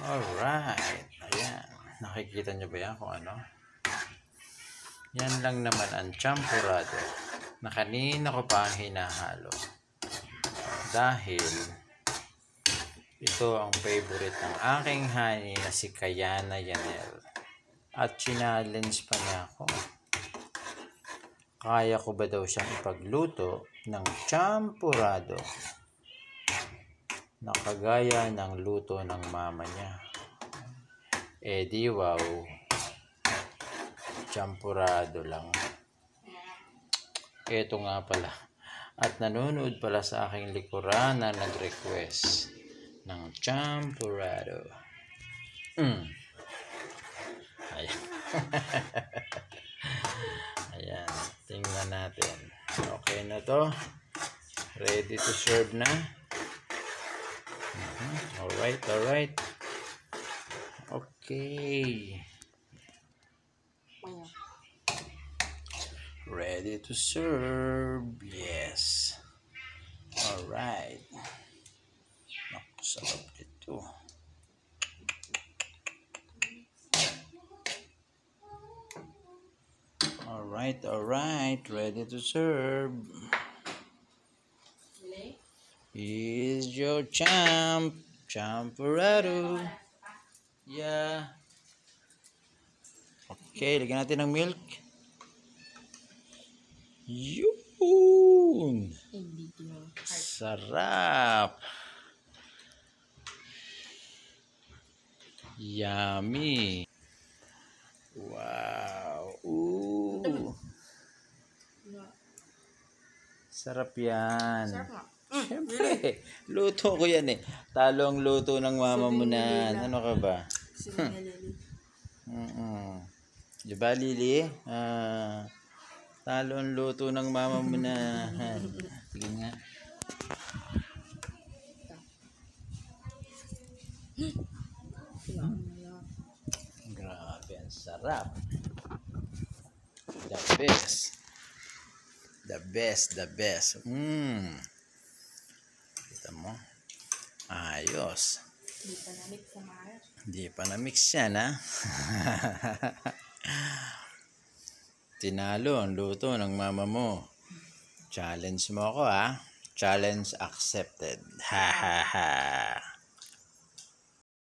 Alright. Ayan. Nakikita nyo ba yan kung ano? Yan lang naman ang champurrado na kanina ko pa ang hinahalo. Dahil ito ang favorite ng aking honey na si Kayana Yanel. At challenge pa niya ako. Kaya ko ba daw siyang ipagluto ng champurrado na kagaya ng luto ng mama niya? Eh di wow. Champurrado lang. Ito nga pala. At nanonood pala sa aking likuran na nag-request ng champurrado. Ayan. Ayan. Tingnan natin. Okay na to. Ready to serve na. Alright, alright. Okay. Ready to serve. Yes. Alright. Naku, sarap ito. Alright, alright. Ready to serve. Here's your champurrado. Yeah. Okay, lagyan natin ng milk. Yun! Sarap! Yummy! Wow! Ooh! Sarap yan. Siyempre, luto ko yan eh. Talo ang luto ng mama mo na. Ano ka ba? Diba, Lily? Talo ang luto ng mama mo na. Sige nga. Grabe, ang sarap. The best. The best, the best. Kita mo? Ayos. Hindi pa na-mix yan, ha? Tinalo ang luto ng mama mo. Challenge mo ako, ha? Challenge accepted. Ha ha ha.